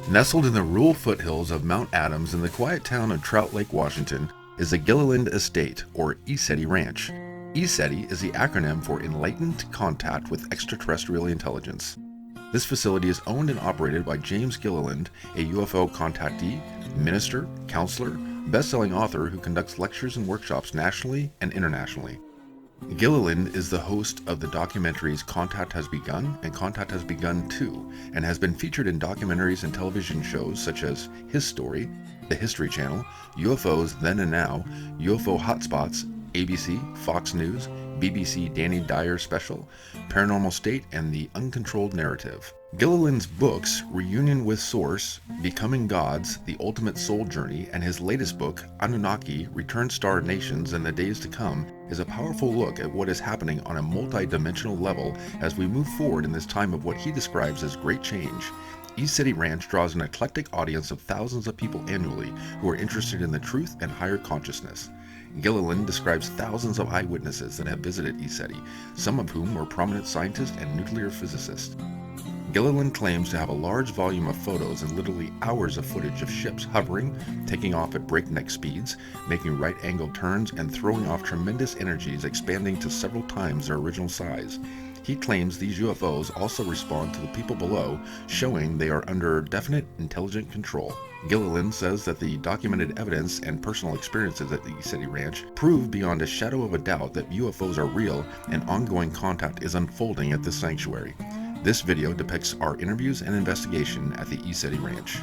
Nestled in the rural foothills of Mount Adams in the quiet town of Trout Lake, Washington, is the Gilliland Estate, or ECETI Ranch. ECETI is the acronym for Enlightened Contact with Extraterrestrial Intelligence. This facility is owned and operated by James Gilliland, a UFO contactee, minister, counselor, best-selling author who conducts lectures and workshops nationally and internationally. Gilliland is the host of the documentaries Contact Has Begun and Contact Has Begun 2, and has been featured in documentaries and television shows such as His Story, The History Channel, UFOs Then and Now, UFO Hotspots, ABC, Fox News, BBC Danny Dyer Special, Paranormal State, and The Uncontrolled Narrative. Gilliland's books, Reunion with Source, Becoming Gods, The Ultimate Soul Journey, and his latest book, Anunnaki, Return Star Nations and the Days to Come, is a powerful look at what is happening on a multi-dimensional level as we move forward in this time of what he describes as great change. ECETI Ranch draws an eclectic audience of thousands of people annually who are interested in the truth and higher consciousness. Gilliland describes thousands of eyewitnesses that have visited ECETI, some of whom were prominent scientists and nuclear physicists. Gilliland claims to have a large volume of photos and literally hours of footage of ships hovering, taking off at breakneck speeds, making right-angled turns, and throwing off tremendous energies expanding to several times their original size. He claims these UFOs also respond to the people below, showing they are under definite intelligent control. Gilliland says that the documented evidence and personal experiences at the ECETI Ranch prove beyond a shadow of a doubt that UFOs are real and ongoing contact is unfolding at this sanctuary. This video depicts our interviews and investigation at the ECETI Ranch.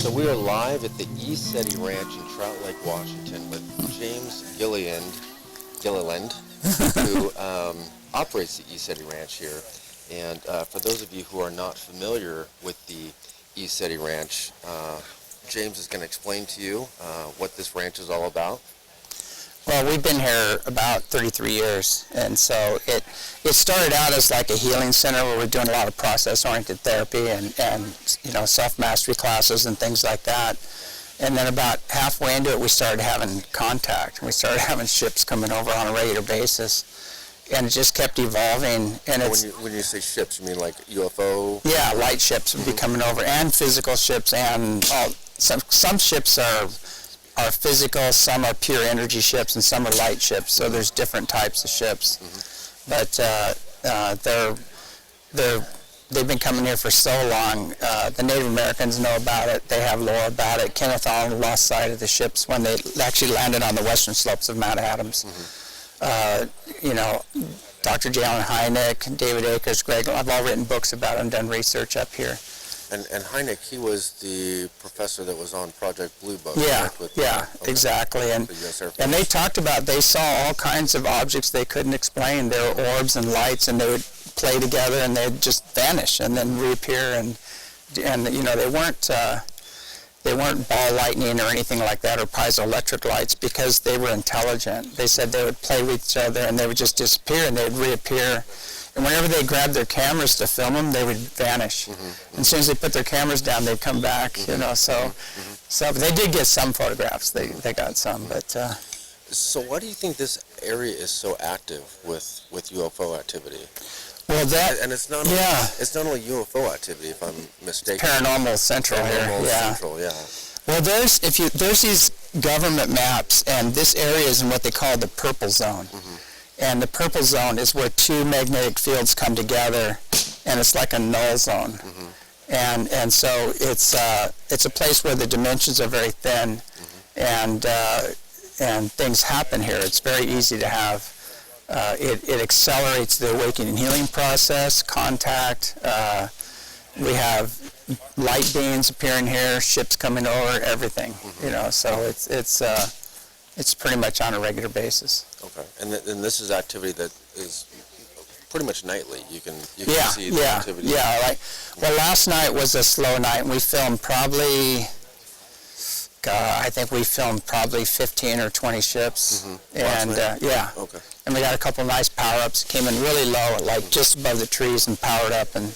So we are live at the ECETI Ranch in Trout Lake, Washington with James Gilliland, who operates the ECETI Ranch here. And for those of you who are not familiar with the ECETI Ranch, James is going to explain to you what this ranch is all about. Well, we've been here about 33 years, and so it started out as like a healing center where we're doing a lot of process-oriented therapy and self-mastery classes and things like that. And then about halfway into it, we started having contact. We started having ships coming over on a regular basis, and it just kept evolving. And when you say ships, you mean like UFO? Yeah, light ships would be coming over, and physical ships, and some ships are physical, some are pure energy ships, and some are light ships. So there's different types of ships. But they've been coming here for so long. The Native Americans know about it. They have lore about it. Kenneth Arnold lost sight of the ships when they actually landed on the western slopes of Mount Adams. Dr. J. Allen Hynek, David Akers, Greg, I've all written books about it and done research up here. And Hynek, he was the professor that was on Project Blue Book. Yeah, exactly. And they talked about, they saw all kinds of objects they couldn't explain. There were orbs and lights, and they would play together, and they'd just vanish and then reappear. And they weren't ball lightning or anything like that, or piezoelectric lights, because they were intelligent. They said they would play with each other, and they would just disappear, and they'd reappear. And whenever they grabbed their cameras to film them, they would vanish. And as soon as they put their cameras down, they'd come back. So they did get some photographs. They got some, but. So why do you think this area is so active with UFO activity? Well, it's not only UFO activity, if I'm mistaken. Paranormal Central here. Central, yeah. Well, there's these government maps, and this area is in what they call the purple zone. And the purple zone is where two magnetic fields come together, and it's like a null zone. And so it's a place where the dimensions are very thin, and things happen here. It's very easy to have. It accelerates the awakening healing process, contact. We have light beings appearing here, ships coming over, everything. So it's pretty much on a regular basis. Okay, and this is activity that is pretty much nightly. You can see the activity. Yeah. Last night was a slow night, and we filmed probably. I think we filmed probably 15 or 20 ships, and Okay. And we got a couple of nice power-ups. Came in really low, like just above the trees, and powered up and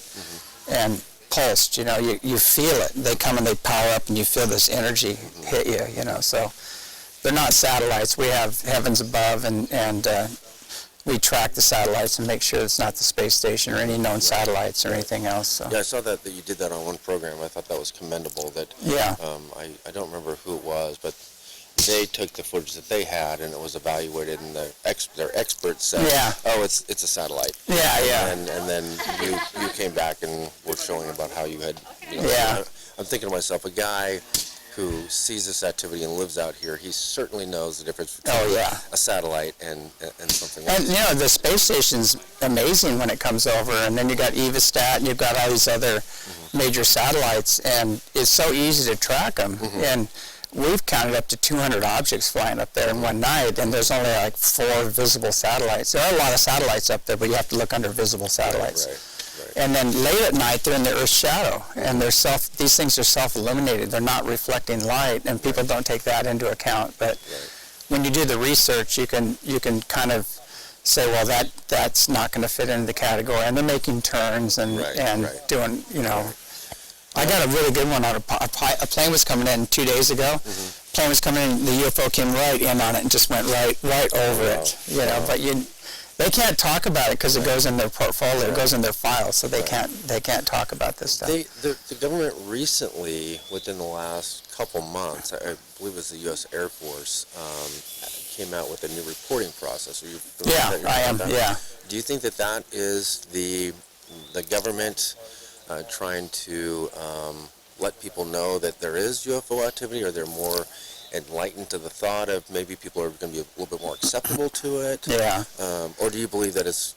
pulsed. You feel it. They come and they power up, and you feel this energy hit you. So they're not satellites. We have heavens above, and we track the satellites and make sure it's not the space station or any known satellites or anything else. So. Yeah, I saw that you did that on one program. I thought that was commendable. That I don't remember who it was, but they took the footage that they had and it was evaluated, and their experts said, "Oh, it's a satellite." And then you came back and were showing about how you had. I'm thinking to myself, a guy who sees this activity and lives out here, he certainly knows the difference between a satellite and something else. And, the space station's amazing when it comes over, and then you got ECETI, and you've got all these other major satellites, and it's so easy to track them. And we've counted up to 200 objects flying up there in one night, and there's only like 4 visible satellites. There are a lot of satellites up there, but you have to look under visible satellites. Right. And then late at night, they're in the Earth's shadow, and these things are self-illuminated. They're not reflecting light, and people don't take that into account. But when you do the research, you can kind of say, well, that's not going to fit into the category, and they're making turns and doing, I got a really good one on a plane was coming in 2 days ago. Plane was coming in, the UFO came right in on it and just went right over it. But they can't talk about it because it goes in their portfolio, it goes in their files, so they can't talk about this stuff. The government recently, within the last couple months, I believe it was the U.S. Air Force, came out with a new reporting process. Are you familiar with that? I am. Yeah. Do you think that is the government trying to let people know that there is UFO activity, or they're more enlightened to the thought of maybe people are going to be a little bit more acceptable to it? Or do you believe that it's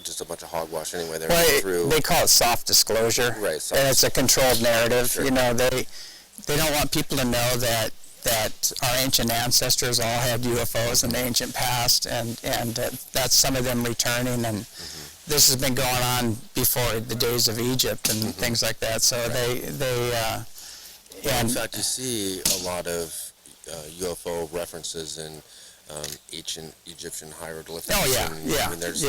just a bunch of hogwash anyway? They call it soft disclosure, and it's a controlled narrative. They don't want people to know that our ancient ancestors all had UFOs in the ancient past, and that's some of them returning, and this has been going on before the days of Egypt and things like that. So in fact, you see a lot of UFO references in ancient Egyptian hieroglyphics. I mean, there's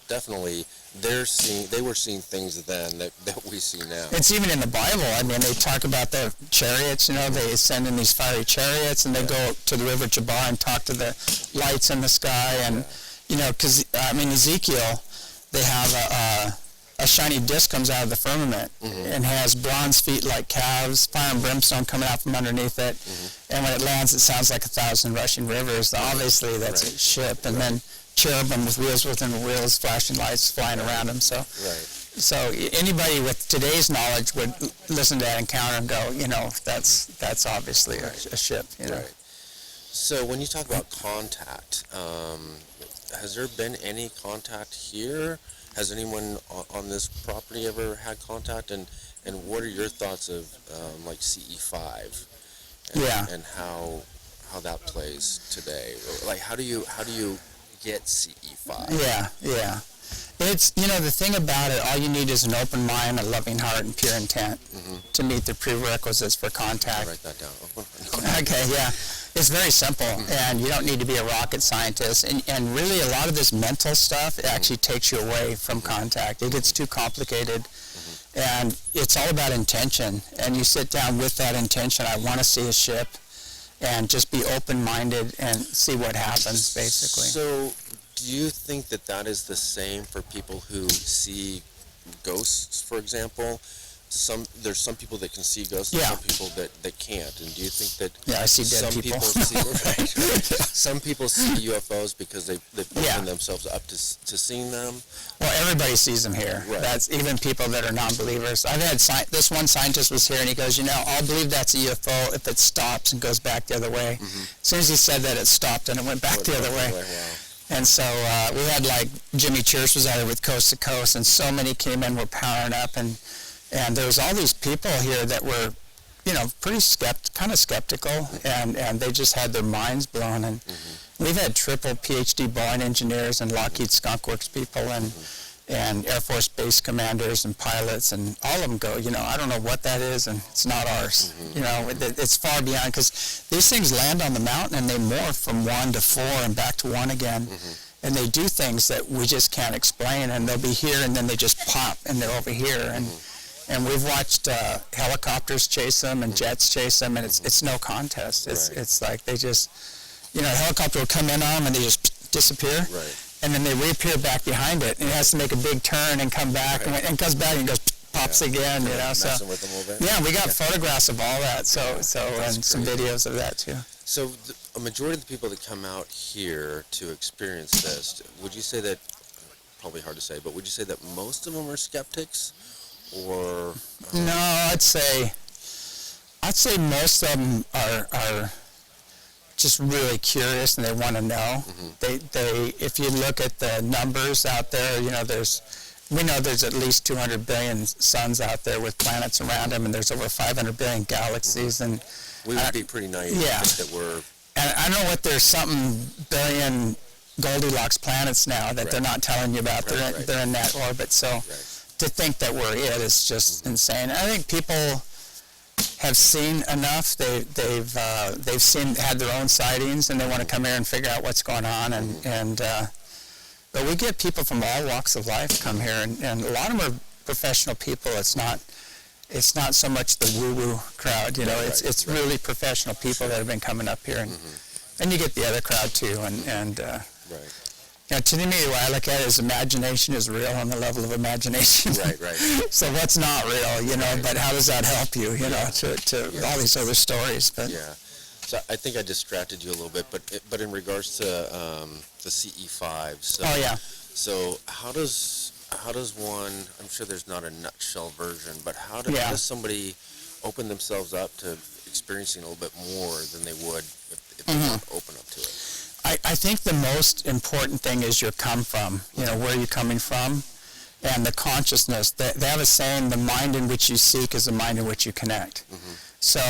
definitely they were seeing things then that we see now. It's even in the Bible. I mean, they talk about the chariots. They send in these fiery chariots, and they go to the river Chabar and talk to the lights in the sky, and because Ezekiel, they have a shiny disc comes out of the firmament and has bronze feet like calves, fire and brimstone coming out from underneath it, and when it lands, it sounds like 1,000 rushing rivers. Obviously, that's a ship, and then cherubim with wheels within the wheels, flashing lights flying around them. So anybody with today's knowledge would listen to that encounter and go, that's obviously a ship. Right. So when you talk about contact, has there been any contact here? Has anyone on this property ever had contact? And what are your thoughts of like CE5 and how that plays today? Like how do you get CE5? Yeah. It's the thing about it, all you need is an open mind, a loving heart, and pure intent to meet the prerequisites for contact. I'll write that down. Okay, yeah. It's very simple, and you don't need to be a rocket scientist. And really, a lot of this mental stuff actually takes you away from contact. It gets too complicated, and it's all about intention. And you sit down with that intention. I want to see a ship, and just be open-minded and see what happens, basically. So, do you think that is the same for people who see ghosts, for example? There's some people that can see ghosts, and some people that can't. And do you think that I see dead people. Some people see UFOs because they've opened themselves up to seeing them? Well, everybody sees them here. Right. That's even people that are non-believers. I've had this one scientist was here, and he goes, I'll believe that's a UFO if it stops and goes back the other way. As soon as he said that, it stopped and it went back the other way. Wow. And so we had Jimmy Church was out here with Coast to Coast, and so many came in, were powering up, and there was all these people here that were, pretty kind of skeptical, and they just had their minds blown. And we've had triple PhD Boeing engineers and Lockheed Skunk Works people and Air Force base commanders and pilots, and all of them go, I don't know what that is, and it's not ours. It's far beyond, because these things land on the mountain and they morph from 1 to 4 and back to 1 again. And they do things that we just can't explain, and they'll be here and then they just pop and they're over here. And we've watched helicopters chase them and jets chase them, and it's no contest. It's like they just, a helicopter will come in on them and they just disappear. Right. and then they reappear back behind it, and it has to make a big turn and come back, and comes back and goes pops again, you know. So messing with them a little bit. yeah, we got photographs of all that, and some videos of that too. So a majority of the people that come out here to experience this, would you say that, probably hard to say, but would you say that most of them are skeptics, or? No, I'd say most of them are just really curious and they want to know. They if you look at the numbers out there, you know, we know there's at least 200 billion suns out there with planets around them, and there's over 500 billion galaxies, and we would be pretty naive to think that we're. And I know what there's something billion Goldilocks planets now that they're not telling you about. They're in that orbit. So to think that we're it is just insane. I think people have seen enough. They've had their own sightings, and they want to come here and figure out what's going on. But we get people from all walks of life come here, and a lot of them are professional people. It's not so much the woo-woo crowd, you know. It's really professional people that have been coming up here, and you get the other crowd too. And you know, to me, the way I look at it is imagination is real on the level of imagination. Right. So what's not real, you know? But how does that help you, you know, to all these other stories? But so I think I distracted you a little bit, but in regards to the CE5, so how does one, I'm sure there's not a nutshell version, but how does somebody open themselves up to experiencing a little bit more than they would if they're not open up to it? I think the most important thing is your come from, you know, where you're coming from, and the consciousness. They have a saying, the mind in which you seek is the mind in which you connect. So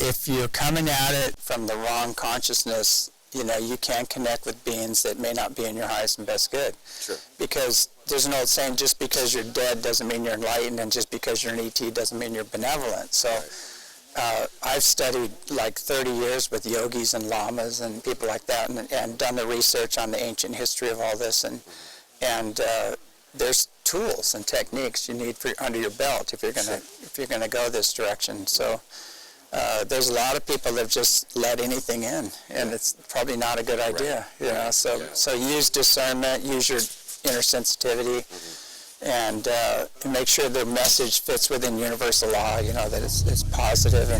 if you're coming at it from the wrong consciousness, you know, you can't connect with beings that may not be in your highest and best good. Sure. Because there's an old saying, just because you're dead doesn't mean you're enlightened, and just because you're an ET doesn't mean you're benevolent. So I've studied like 30 years with yogis and lamas and people like that, and done the research on the ancient history of all this, and there's tools and techniques you need under your belt if you're gonna go this direction. So there's a lot of people that just let anything in, and it's probably not a good idea, you know. So use discernment, use your inner sensitivity, and make sure the message fits within universal law, you know, that it's positive,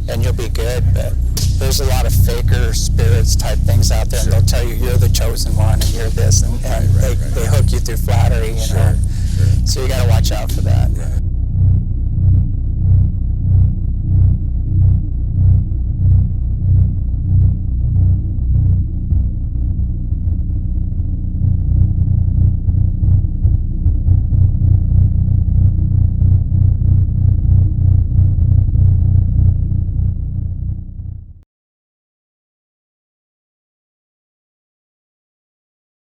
and you'll be good. But there's a lot of faker spirits type things out there, and they'll tell you you're the chosen one and you're this, and they hook you through flattery, you know. So you got to watch out for that.